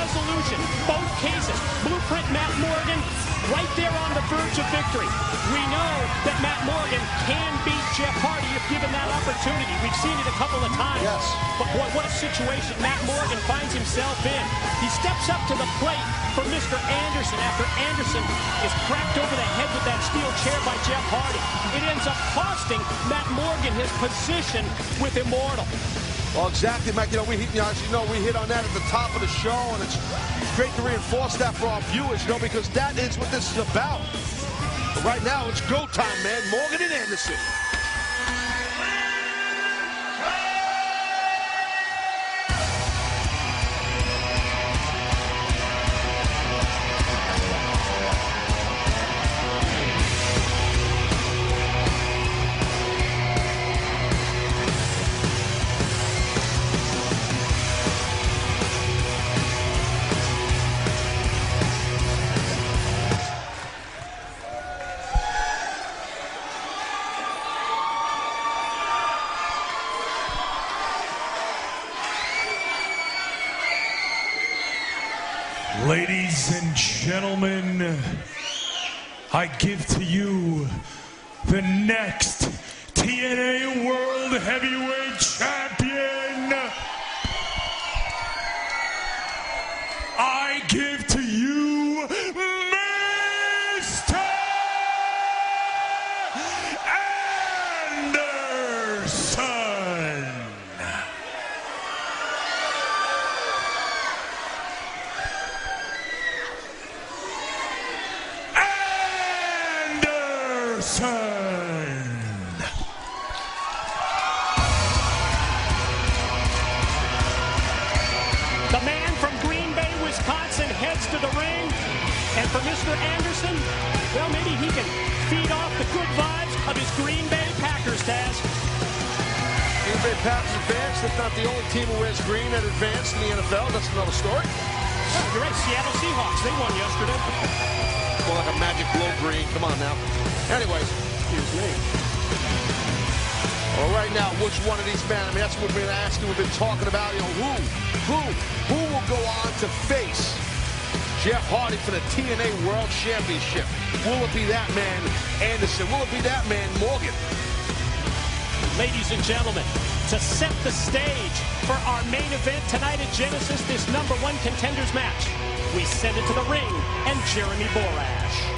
resolution. Both cases, Blueprint Matt Morgan right there on the verge of victory. We know that Matt Morgan can beat Jeff Hardy if given that opportunity. We've seen it a couple of times. Yes. But boy, what a situation Matt Morgan finds himself in. He steps up to the plate for Mr. Anderson after Anderson is cracked over the head with that steel chair by Jeff Hardy. It ends up costing Matt Morgan his position with Immortal. Well, exactly, Mike. As you know, we hit on that at the top of the show, and it's great to reinforce that for our viewers, because that is what this is about. But right now, it's go time, man. Morgan and Anderson. Ladies and gentlemen, I give to you the next TNA World Heavyweight Champion. I give to you Mr. Anderson. The man from Green Bay, Wisconsin heads to the ring. And for Mr. Anderson, well, maybe he can feed off the good vibes of his Green Bay Packers, Taz. Green Bay Packers advanced. That's not the only team who wears green that advanced in the NFL. That's another story. Oh, you're right. Seattle Seahawks. They won yesterday. More like a magic glow green. Come on now. Anyways. Excuse me. Well, right now, which one of these men? I mean, that's what we've been asking. We've been talking about, who will go on to face Jeff Hardy for the TNA World Championship? Will it be that man, Anderson? Will it be that man, Morgan? Ladies and gentlemen, to set the stage for our main event tonight at Genesis, this #1 contenders match, we send it to the ring and Jeremy Borash.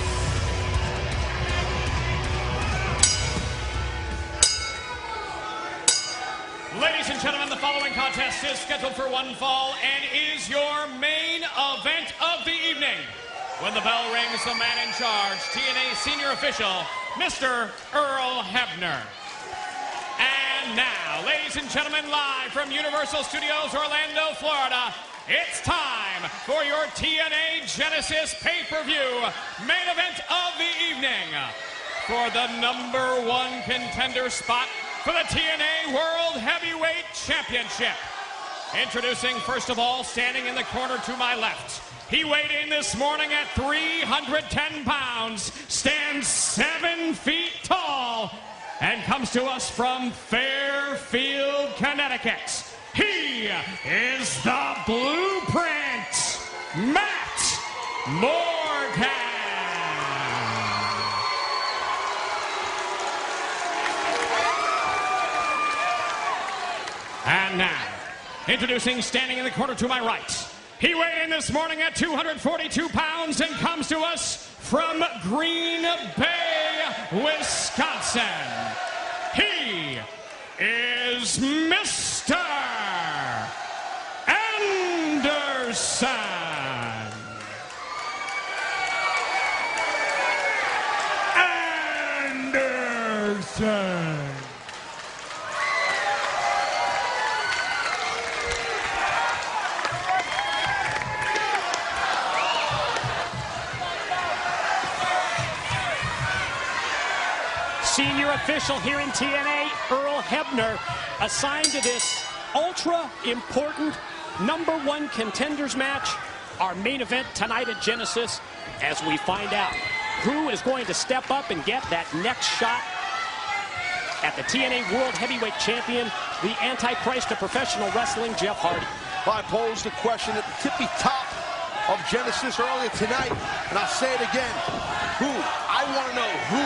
Ladies and gentlemen, the following contest is scheduled for one fall and is your main event of the evening. When the bell rings, the man in charge, TNA senior official, Mr. Earl Hebner. And now, ladies and gentlemen, live from Universal Studios, Orlando, Florida, it's time for your TNA Genesis pay-per-view main event of the evening. For the #1 contender spot for the TNA World Heavyweight Championship. Introducing, first of all, standing in the corner to my left. He weighed in this morning at 310 pounds, stands 7 feet tall, and comes to us from Fairfield, Connecticut. He is the Blueprint, Matt Morgan. And now, introducing, standing in the corner to my right. He weighed in this morning at 242 pounds and comes to us from Green Bay, Wisconsin. He is Mr. Anderson. Anderson. Senior official here in TNA, Earl Hebner, assigned to this ultra-important #1 contenders match, our main event tonight at Genesis, as we find out who is going to step up and get that next shot at the TNA World Heavyweight Champion, the Antichrist of professional wrestling, Jeff Hardy. I posed the question at the tippy top of Genesis earlier tonight, and I'll say it again. I want to know who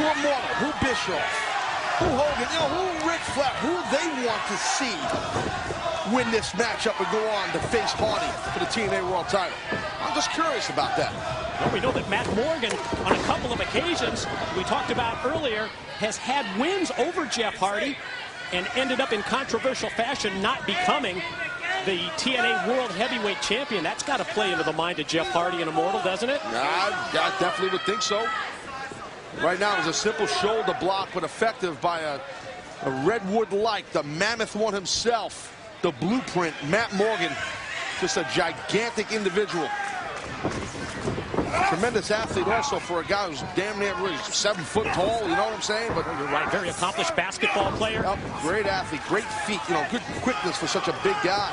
Immortal, who Bischoff, who Hogan, who Ric Flair, who they want to see win this matchup and go on to face Hardy for the TNA World title. I'm just curious about that. Well, we know that Matt Morgan, on a couple of occasions, we talked about earlier, has had wins over Jeff Hardy and ended up in controversial fashion not becoming the TNA World Heavyweight Champion. That's got to play into the mind of Jeff Hardy and Immortal, doesn't it? I definitely would think so. Right now, it was a simple shoulder block, but effective by a Redwood-like, the Mammoth one himself, the Blueprint, Matt Morgan. Just a gigantic individual. Tremendous athlete also for a guy who's damn near 7 foot tall, you know what I'm saying? But you're right, very accomplished basketball player. Yep, great athlete, great feet, good quickness for such a big guy.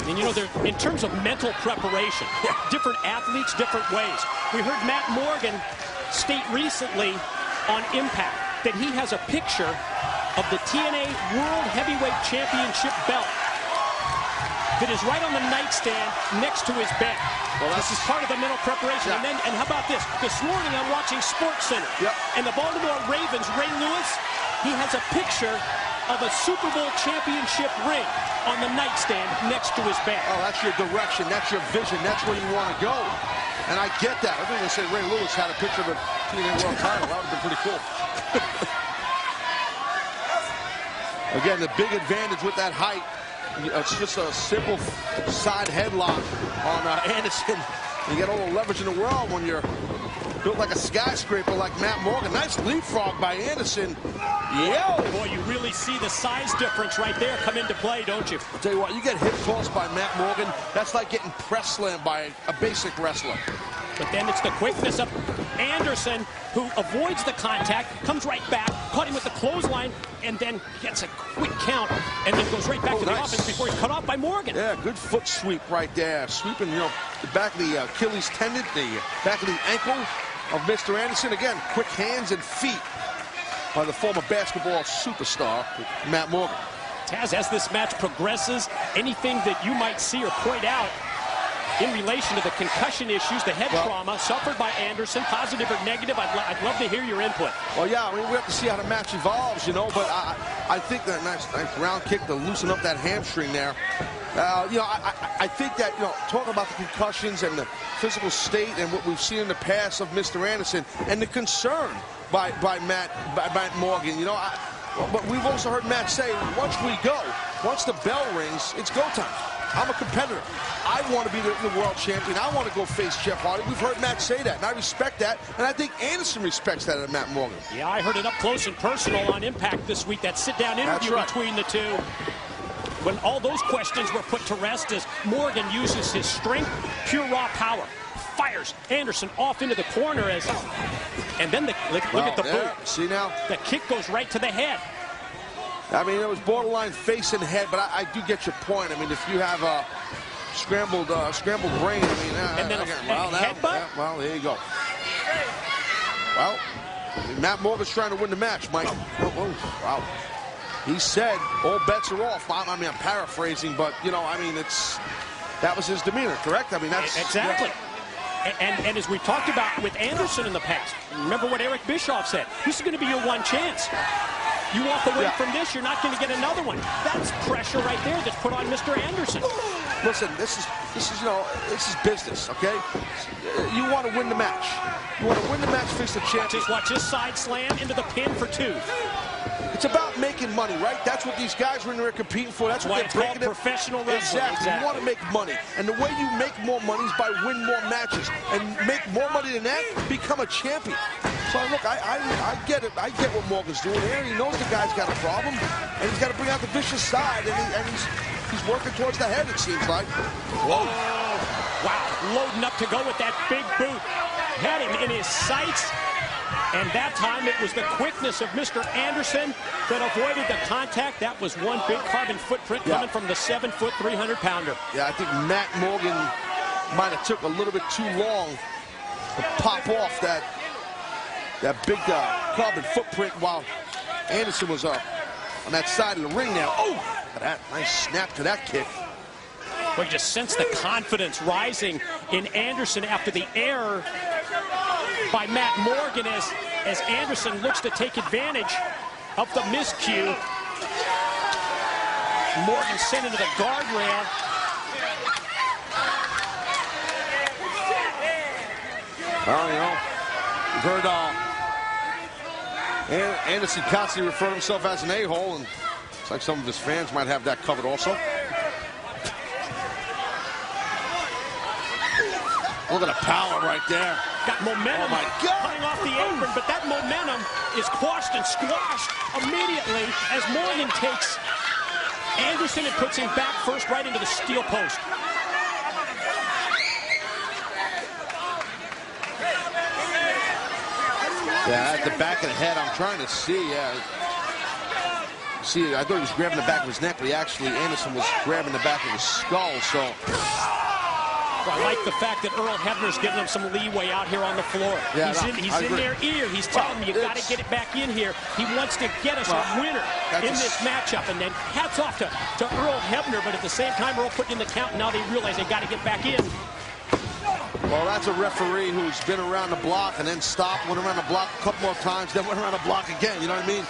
And in terms of mental preparation, different athletes, different ways. We heard Matt Morgan state recently on Impact that he has a picture of the TNA World Heavyweight Championship belt that is right on the nightstand next to his bed. Well, this is part of the mental preparation. Yeah. And how about this? This morning I'm watching SportsCenter. Yep. And the Baltimore Ravens, Ray Lewis, he has a picture of a Super Bowl championship ring on the nightstand next to his bed. Oh, that's your direction. That's your vision. That's where you want to go. And I get that. I think they say Ray Lewis had a picture of a TNA World title. That would have been pretty cool. Again, the big advantage with that height, it's just a simple side headlock on Anderson. You get all the leverage in the world when you're built like a skyscraper like Matt Morgan. Nice leapfrog by Anderson. Yo! Boy, you really see the size difference right there come into play, don't you? I'll tell you what, you get hip tossed by Matt Morgan, that's like getting press slammed by a basic wrestler. But then it's the quickness of Anderson, who avoids the contact, comes right back, caught him with the clothesline, and then gets a quick count, and then goes right back to the offense before he's cut off by Morgan. Yeah, good foot sweep right there. Sweeping, the back of the Achilles tendon, the back of the ankle of Mr. Anderson. Again, quick hands and feet by the former basketball superstar, Matt Morgan. Taz, as this match progresses, anything that you might see or point out in relation to the concussion issues, the head trauma suffered by Anderson, positive or negative, I'd love to hear your input. Well, yeah, I mean, we have to see how the match evolves, but I think that nice round kick to loosen up that hamstring there. I think that, talking about the concussions and the physical state and what we've seen in the past of Mr. Anderson and the concern by Matt Morgan, but we've also heard Matt say, once the bell rings, it's go time. I'm a competitor. I want to be the world champion. I want to go face Jeff Hardy. We've heard Matt say that, and I respect that. And I think Anderson respects that of Matt Morgan. Yeah, I heard it up close and personal on Impact this week, that sit-down interview between the two. When all those questions were put to rest as Morgan uses his strength, pure raw power, fires Anderson off into the corner and then look at the boot. See now? The kick goes right to the head. I mean, it was borderline face and head, but I do get your point. I mean, if you have a scrambled brain, I mean, and then headbutt? Well, there you go. Well, Matt Morgan's trying to win the match, Mike. Wow. He said all bets are off. I mean, I'm paraphrasing, but that was his demeanor, correct? I mean, that's exactly. And as we talked about with Anderson in the past, remember what Eric Bischoff said. This is going to be your one chance. You walk away from this, you're not going to get another one. That's pressure right there that's put on Mr. Anderson. Listen, this is business, okay? You want to win the match. You want to win the match, face the champion. Watch his side slam into the pin for 2. It's about making money, right? That's what these guys are in there competing for. That's what they're breaking. Professional wrestling. Exactly. You want to make money. And the way you make more money is by winning more matches. And make more money than that, become a champion. So, look, I get it. I get what Morgan's doing here. He knows the guy's got a problem. And he's got to bring out the vicious side. And he's working towards the head, it seems like. Whoa. Wow. Loading up to go with that big boot. Had him in his sights. And that time it was the quickness of Mr. Anderson that avoided the contact. That was one big carbon footprint coming from the 7-foot, 300-pounder. Yeah, I think Matt Morgan might have took a little bit too long to pop off that big carbon footprint while Anderson was up on that side of the ring now. Oh, that nice snap to that kick. Well, you just sense the confidence rising in Anderson after the error by Matt Morgan as Anderson looks to take advantage of the miscue. Morgan sent into the guardrail. Well, you know, we've heard Anderson constantly refer to himself as an a-hole, and it's like some of his fans might have that covered also. Look at the power right there. Got momentum coming off the apron, but that momentum is quashed and squashed immediately as Morgan takes Anderson and puts him back first right into the steel post. Yeah, at the back of the head, I'm trying to see. See, I thought he was grabbing the back of his neck, but Anderson was grabbing the back of his skull, so. I like the fact that Earl Hebner's giving him some leeway out here on the floor. Yeah, he's in their ear. He's telling them, you got to get it back in here. He wants to get us a winner in this matchup. And then hats off to Earl Hebner, but at the same time, Earl put in the count, and now they realize they got to get back in. Well, that's a referee who's been around the block and then stopped, went around the block a couple more times, then went around the block again, you know what I mean?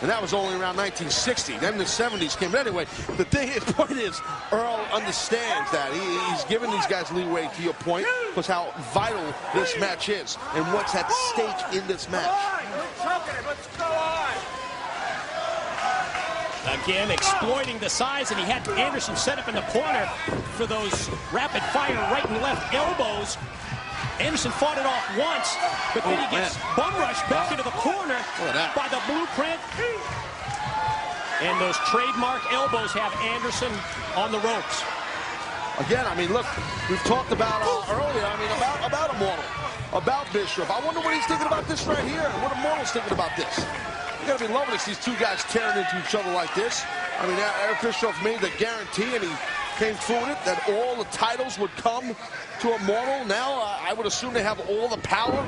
And that was only around 1960. Then the 70s came. But anyway, the point is, Earl understands that. He's giving these guys leeway, to your point, because how vital this match is and what's at stake in this match. Again, exploiting the size, and he had Anderson set up in the corner for those rapid-fire right and left elbows. Anderson fought it off once, but then he gets bum rushed back into the corner by the Blueprint. And those trademark elbows have Anderson on the ropes. Again, I mean, look, we've talked about earlier, I mean, about Immortal, about Bishop. I wonder what he's thinking about this right here, and what Immortal's thinking about this. You gotta be loving to see these two guys tearing into each other like this. I mean, Eric Bischoff made the guarantee, and he came through with it, that all the titles would come to Immortal. Now, I would assume they have all the power.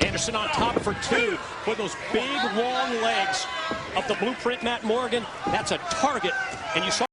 Anderson on top for two with those big, long legs of the Blueprint Matt Morgan. That's a target, and you saw